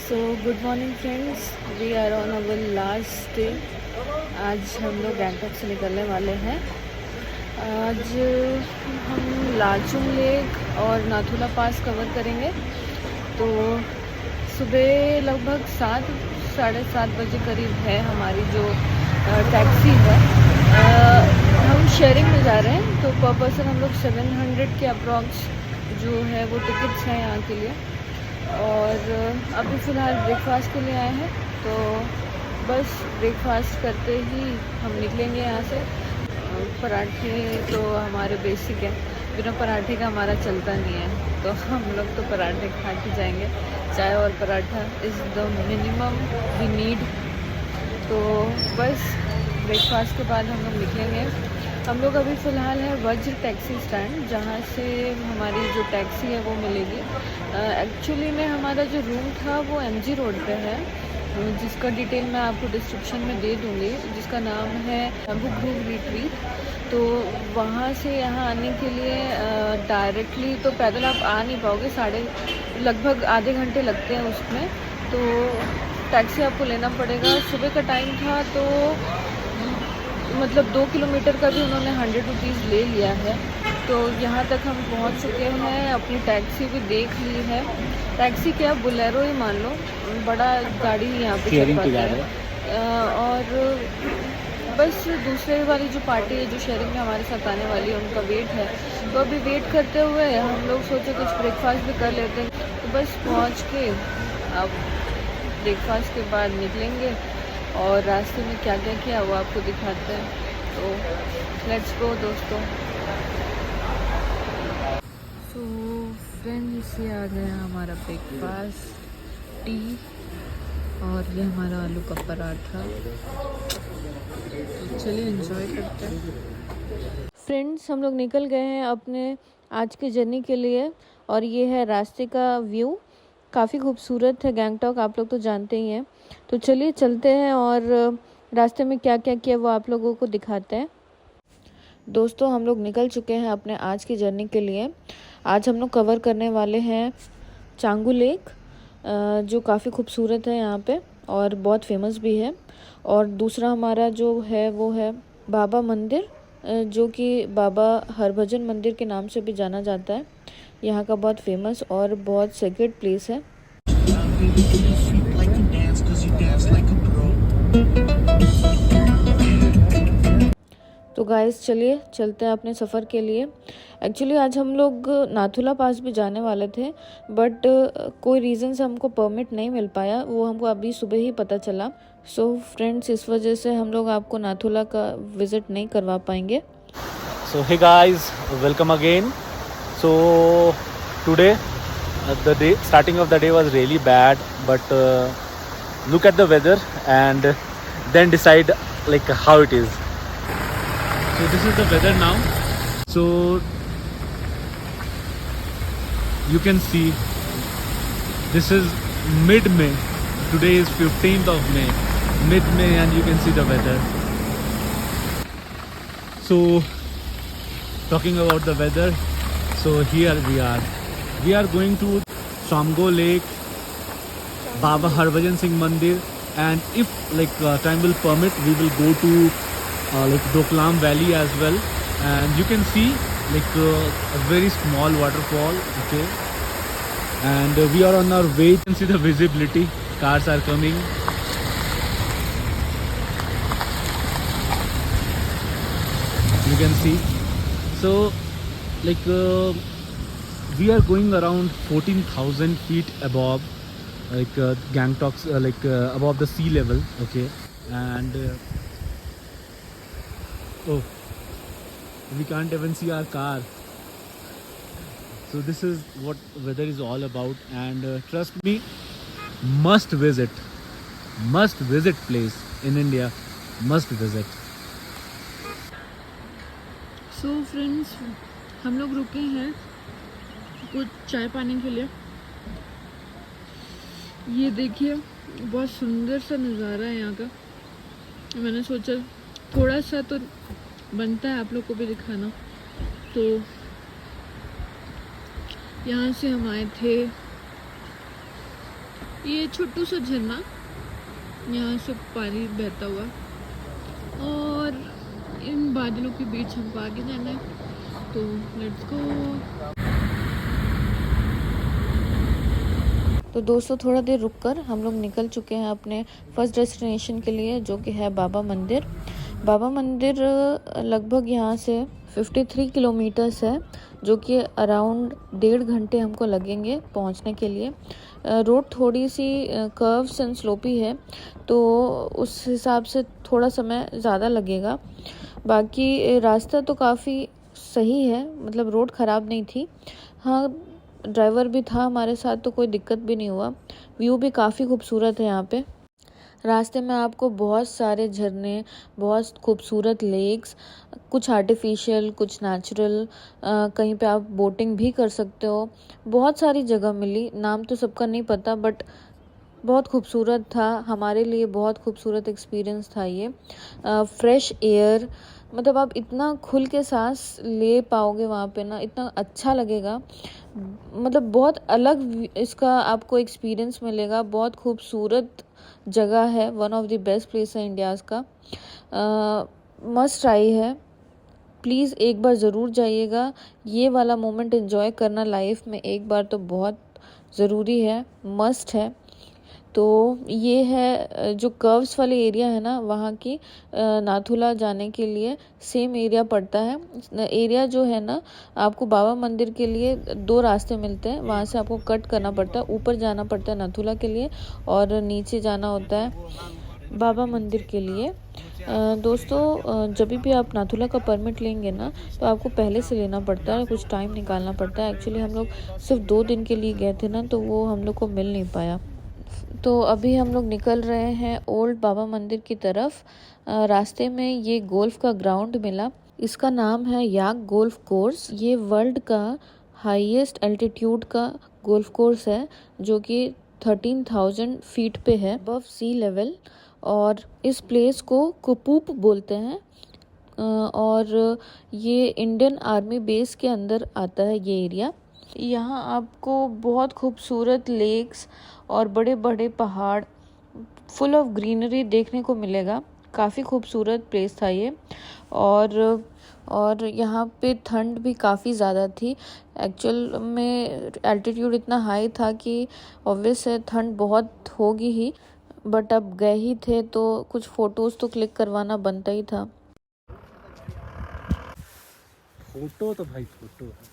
So good morning friends, we are on our last day. आज हम लोग गैंगटॉक से निकलने वाले हैं। आज हम लाचुंग लेक और नाथुला पास कवर करेंगे। तो सुबह लगभग 7-7:30 बजे करीब है हमारी जो टैक्सी है। हम शेयरिंग में जा रहे हैं, तो पर पर्सन हम लोग 700 के अप्रॉक्स जो है वो टिकट्स हैं यहाँ के लिए। और अभी फ़िलहाल ब्रेकफास्ट के लिए आए हैं, तो बस ब्रेकफास्ट करते ही हम निकलेंगे यहाँ से। पराठे तो हमारे बेसिक हैं, बिना पराठे का हमारा चलता नहीं है, तो हम लोग तो पराठे खा के जाएंगे। चाय और paratha is the minimum we need. तो बस ब्रेकफास्ट के बाद हम लोग निकलेंगे। हम लोग अभी फ़िलहाल है वज्र टैक्सी स्टैंड, जहाँ से हमारी जो टैक्सी है वो मिलेगी। एक्चुअली में हमारा जो रूम था वो MG रोड पे है, जिसका डिटेल मैं आपको डिस्क्रिप्शन में दे दूँगी, जिसका नाम है बैम्बू ग्रूव रिट्रीट। तो वहाँ से यहाँ आने के लिए डायरेक्टली तो पैदल आप आ नहीं पाओगे, लगभग आधे घंटे लगते हैं उसमें। तो टैक्सी आपको लेना पड़ेगा। सुबह का टाइम था, तो मतलब 2 किलोमीटर का भी उन्होंने 100 रुपीज़ ले लिया है। तो यहाँ तक हम पहुँच चुके हैं, अपनी टैक्सी भी देख ली है। टैक्सी क्या, बोलेरो ही मान लो, बड़ा गाड़ी यहाँ पे चल पाता है। और बस दूसरे वाली जो पार्टी है जो शेयरिंग में हमारे साथ आने वाली है, उनका वेट है। तो अभी वेट करते हुए हम लोग सोचे कुछ ब्रेकफास्ट भी कर लेते हैं। तो बस पहुँच के अब ब्रेकफास्ट के बाद निकलेंगे और रास्ते में क्या क्या किया वो आपको दिखाते हैं। तो लेट्स गो दोस्तों। सो फ्रेंड्स, ये आ गया हमारा ब्रेकफास्ट, टी और ये हमारा आलू का पराठा। तो चलिए एंजॉय करते हैं। फ्रेंड्स, हम लोग निकल गए हैं अपने आज के जर्नी के लिए, और ये है रास्ते का व्यू। काफ़ी खूबसूरत है गैंगटॉक, आप लोग तो जानते ही हैं। तो चलिए चलते हैं और रास्ते में क्या क्या किया वो आप लोगों को दिखाते हैं। दोस्तों, हम लोग निकल चुके हैं अपने आज की जर्नी के लिए। आज हम लोग कवर करने वाले हैं चांगू लेक, जो काफ़ी खूबसूरत है यहाँ पे और बहुत फेमस भी है। और दूसरा हमारा जो है वो है बाबा मंदिर, जो कि बाबा हरभजन मंदिर के नाम से भी जाना जाता है। यहाँ का बहुत फेमस और बहुत सेक्रेड प्लेस है। तो गाइस, चलिए चलते हैं अपने सफ़र के लिए। एक्चुअली आज हम लोग नाथुला पास भी जाने वाले थे, बट कोई रीज़न से हमको परमिट नहीं मिल पाया, वो हमको अभी सुबह ही पता चला। सो फ्रेंड्स, इस वजह से हम लोग आपको नाथुला का विज़िट नहीं करवा पाएंगे। So hey guys, welcome again. So today the starting of the day was really bad, but look at the weather and then decide like how it is. So this is the weather now. So you can see this is mid-May. Today is 15th of May, mid-May, and you can see the weather. So talking about the weather, so here we are going to Samgo Lake, Baba Harbhajan Singh Mandir, and if time will permit, we will go to Doklam Valley as well. And you can see a very small waterfall, okay, and we are on our way. You can see the visibility, cars are coming. You can see. So we are going around 14,000 feet above Gangtok's above the sea level, okay, and oh, we can't even see our car. So this is what weather is all about, and trust me, must visit place in India, must visit. So friends, हम लोग रुके हैं कुछ चाय पाने के लिए। ये देखिए, बहुत सुंदर सा नज़ारा है यहाँ का। मैंने सोचा थोड़ा सा तो बनता है आप लोग को भी दिखाना। तो यहाँ से हम आए थे ये छोटू सा झरना, यहाँ से पानी बहता हुआ, और इन बादलों के बीच हमको आगे जाना है, तो लेट्स गो। तो दोस्तों थोड़ा देर रुककर हम लोग निकल चुके हैं अपने फर्स्ट डेस्टिनेशन के लिए, जो कि है बाबा मंदिर। बाबा मंदिर लगभग यहाँ से 53 किलोमीटर्स है, जो कि अराउंड 1.5 घंटे हमको लगेंगे पहुँचने के लिए। रोड थोड़ी सी कर्व्स एंड स्लोपी है, तो उस हिसाब से थोड़ा समय ज़्यादा लगेगा। बाकी रास्ता तो काफ़ी सही है, मतलब रोड ख़राब नहीं थी। हाँ, ड्राइवर भी था हमारे साथ, तो कोई दिक्कत भी नहीं हुआ। व्यू भी काफ़ी खूबसूरत है यहाँ पे। रास्ते में आपको बहुत सारे झरने, बहुत खूबसूरत लेक्स, कुछ आर्टिफिशियल, कुछ नेचुरल, कहीं पे आप बोटिंग भी कर सकते हो। बहुत सारी जगह मिली, नाम तो सबका नहीं पता, बट बहुत खूबसूरत था। हमारे लिए बहुत खूबसूरत एक्सपीरियंस था ये। फ्रेश एयर, मतलब आप इतना खुल के सांस ले पाओगे वहाँ पे ना, इतना अच्छा लगेगा। मतलब बहुत अलग इसका आपको एक्सपीरियंस मिलेगा। बहुत खूबसूरत जगह है, one of the best place है इंडियाज़ का। मस्ट ट्राई है, प्लीज़ एक बार ज़रूर जाइएगा। ये वाला मोमेंट एंजॉय करना लाइफ में एक बार तो बहुत ज़रूरी है, मस्ट है। तो ये है जो कर्व्स वाले एरिया है ना, वहाँ की नाथुला जाने के लिए सेम एरिया पड़ता है। एरिया जो है ना, आपको बाबा मंदिर के लिए 2 रास्ते मिलते हैं, वहाँ से आपको कट करना पड़ता है। ऊपर जाना पड़ता है नाथुला के लिए, और नीचे जाना होता है बाबा मंदिर के लिए। दोस्तों जब भी आप नाथुला का परमिट लेंगे ना, तो आपको पहले से लेना पड़ता है, कुछ टाइम निकालना पड़ता है। एक्चुअली हम लोग सिर्फ 2 दिन के लिए गए थे ना, तो वो हम लोग को मिल नहीं पाया। तो अभी हम लोग निकल रहे हैं ओल्ड बाबा मंदिर की तरफ। रास्ते में ये गोल्फ का ग्राउंड मिला, इसका नाम है याक गोल्फ कोर्स। ये वर्ल्ड का हाईएस्ट एल्टीट्यूड का गोल्फ कोर्स है, जो कि 13,000 फीट पे है, अबव सी लेवल। और इस प्लेस को कुपूप बोलते हैं, और ये इंडियन आर्मी बेस के अंदर आता है ये एरिया। यहाँ आपको बहुत खूबसूरत लेक्स और बड़े बड़े पहाड़, फुल ऑफ ग्रीनरी देखने को मिलेगा। काफ़ी खूबसूरत प्लेस था ये। और यहाँ पे ठंड भी काफ़ी ज़्यादा थी। एक्चुअल में एल्टीट्यूड इतना हाई था कि ऑब्वियस है ठंड बहुत होगी ही, बट अब गए ही थे तो कुछ फ़ोटोज़ तो क्लिक करवाना बनता ही था। फोटो तो भाई फोटो है।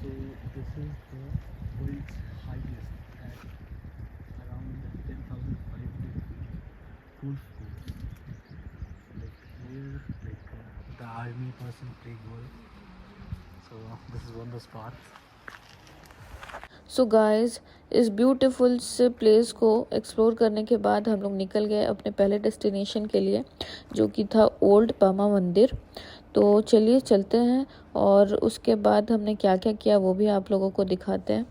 So this is the world's highest at around 10,500 feet. Golf course. Like here, like the army person play golf. So this is one of the spots. So guys, इस beautiful से place को explore करने के बाद हम लोग निकल गए अपने पहले डेस्टिनेशन के लिए, जो कि था ओल्ड बाबा मंदिर। तो चलिए चलते हैं, और उसके बाद हमने क्या क्या किया वो भी आप लोगों को दिखाते हैं।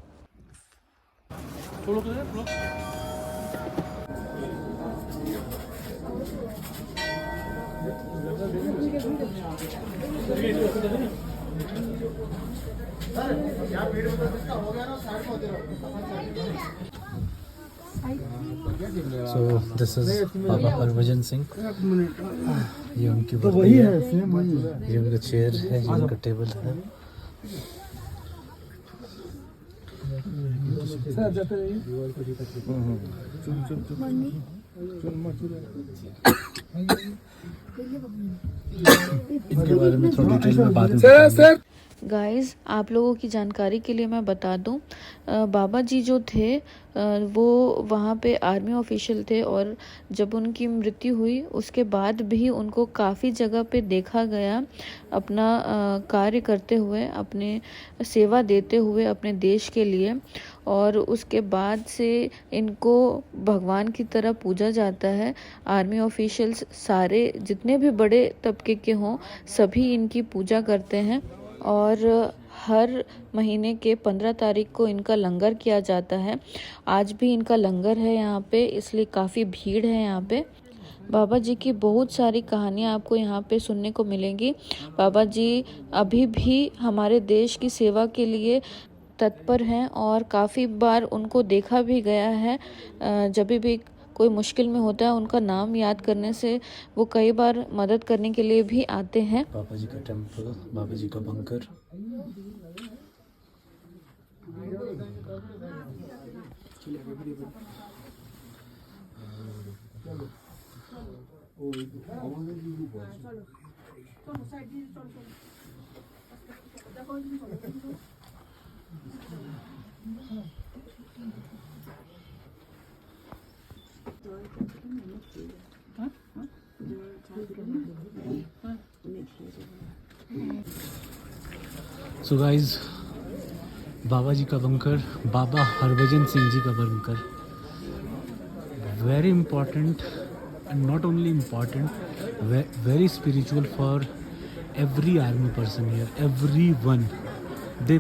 So this is Baba Harbhajan Singh. ये उनकी बर्दी है, ये उनका चेयर है, ये उनका टेबल है। इनके बारे में थोड़ी डिटेल में बात करेंगे। गाइस, आप लोगों की जानकारी के लिए मैं बता दूं, बाबा जी जो थे वो वहाँ पे आर्मी ऑफिशियल थे, और जब उनकी मृत्यु हुई उसके बाद भी उनको काफ़ी जगह पे देखा गया अपना कार्य करते हुए, अपने सेवा देते हुए अपने देश के लिए। और उसके बाद से इनको भगवान की तरह पूजा जाता है। आर्मी ऑफिशियल्स सारे जितने भी बड़े तबके के हों, सभी इनकी पूजा करते हैं। और हर महीने के 15 तारीख को इनका लंगर किया जाता है। आज भी इनका लंगर है यहाँ पे, इसलिए काफ़ी भीड़ है यहाँ पे। बाबा जी की बहुत सारी कहानियाँ आपको यहाँ पे सुनने को मिलेंगी। बाबा जी अभी भी हमारे देश की सेवा के लिए तत्पर हैं और काफ़ी बार उनको देखा भी गया है। जब भी कोई मुश्किल में होता है उनका नाम याद करने से वो कई बार मदद करने के लिए भी आते हैं। बाबा जी का टेम्पल, बाबा जी का बंकर। सो गाइज, बाबा जी का बंकर, बाबा हरभजन सिंह जी का bunker, very important, and not only important, very spiritual for every army person here. Everyone, they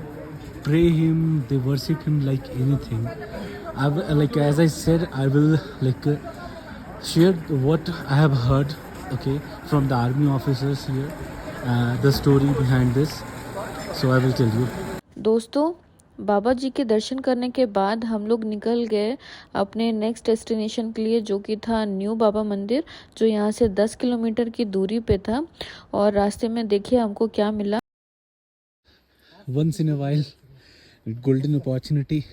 pray him, they worship him like anything. Like as I said, I will share what I have heard, okay, from the army officers here, the story behind this. So I will tell you. दोस्तों, बाबा जी के दर्शन करने के बाद हम लोग निकल गए अपने नेक्स्ट डेस्टिनेशन के लिए, जो कि था न्यू बाबा मंदिर, जो यहाँ से 10 किलोमीटर की दूरी पे था। और रास्ते में देखिए हमको क्या मिला। Once in a while, golden opportunity.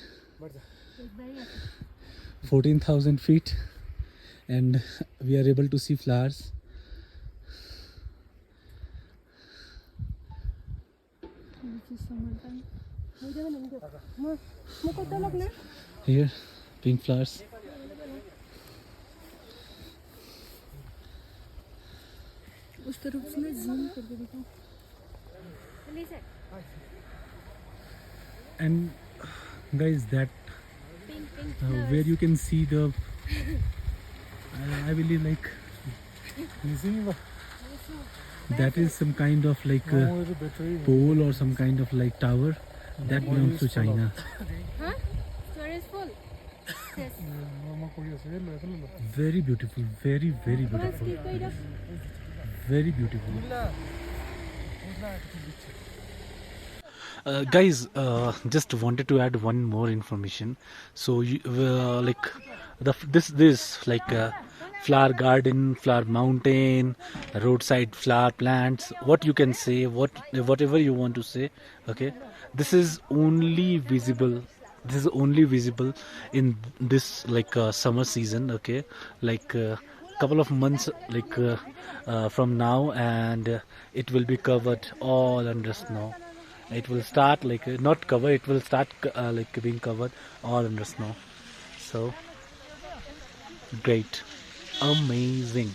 14,000 feet, and we are able to see flowers. Here, pink flowers. उस तरफ से ज़ूम करके दिखाओ। And guys, that where you can see the I believe like that is some kind of like pole or some kind of like tower that belongs to China. Very beautiful, very beautiful, very beautiful. Guys, just wanted to add one more information. So you, like this like flower garden, flower mountain, roadside flower plants, what you can say, whatever you want to say, okay, this is only visible in this like summer season, okay, like couple of months like from now, and it will be covered all under snow. It will start like not cover, it will start like being covered all under snow. So great, amazing.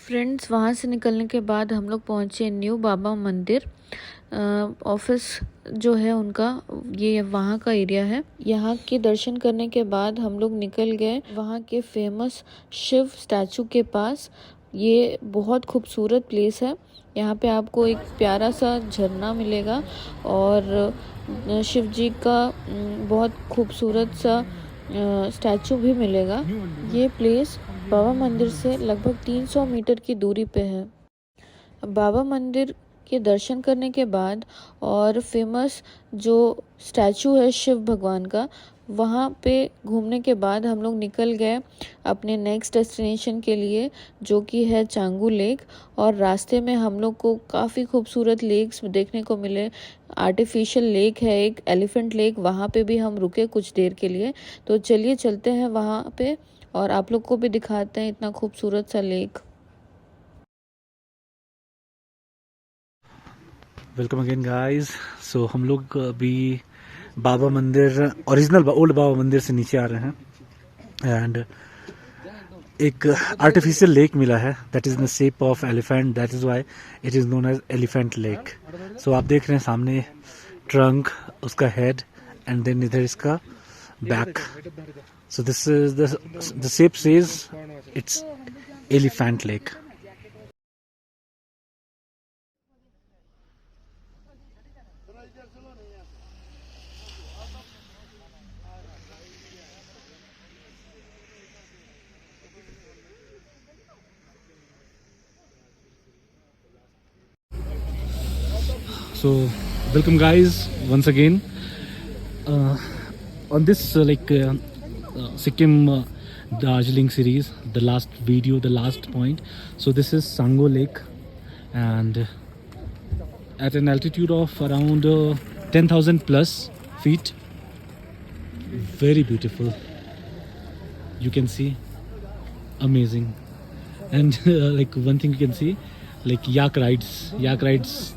Friends, वहाँ से निकलने के बाद हम लोग पहुँचे new बाबा मंदिर। Office जो है उनका, ये वहाँ का एरिया है। यहाँ के दर्शन करने के बाद हम लोग निकल गए वहाँ के फेमस शिव स्टैचू के पास। ये बहुत खूबसूरत प्लेस है। यहाँ पे आपको एक प्यारा सा झरना मिलेगा और शिव जी का बहुत खूबसूरत सा स्टैचू भी मिलेगा। ये प्लेस बाबा मंदिर से लगभग 300 मीटर की दूरी पे है। बाबा मंदिर के दर्शन करने के बाद और फेमस जो स्टैचू है शिव भगवान का, वहाँ पे घूमने के बाद हम लोग निकल गए अपने नेक्स्ट डेस्टिनेशन के लिए, जो कि है चांगू लेक। और रास्ते में हम लोग को काफ़ी खूबसूरत लेक्स देखने को मिले। आर्टिफिशियल लेक है एक, एलिफेंट लेक, वहाँ पे भी हम रुके कुछ देर के लिए। तो चलिए चलते हैं वहाँ पे और आप लोग को भी दिखाते हैं इतना खूबसूरत सा lake. Welcome again guys. So हम लोग अभी बाबा मंदिर, ओरिजिनल ओल्ड बाबा मंदिर से नीचे आ रहे हैं एंड एक आर्टिफिशियल लेक मिला है that is in the shape of elephant, that is why it is known as elephant lake. So आप देख रहे हैं सामने ट्रंक, उसका हेड एंड देन इधर इसका back. So this is the shape says it's elephant lake. So welcome guys once again on this Sikkim Darjeeling series, the last video, the last point. So this is Sango Lake, and at an altitude of around 10,000 plus feet. Very beautiful, you can see, amazing. And like one thing you can see, like yak rides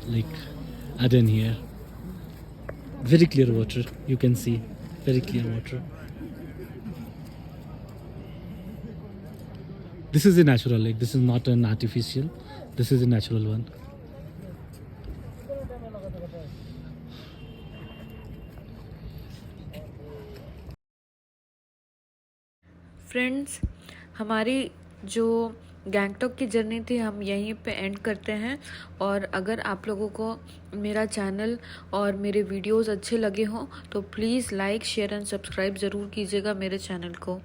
like are done here. Very clear water, you can see, very clear water. This is a natural lake, this is not an artificial, this is a natural one. Friends, हमारी जो गैंगटॉक की journey थी हम यहीं पे and करते हैं। और अगर आप लोगों को मेरा चैनल और मेरे वीडियोस अच्छे लगे हों तो please like, share and subscribe ज़रूर कीजिएगा मेरे चैनल को।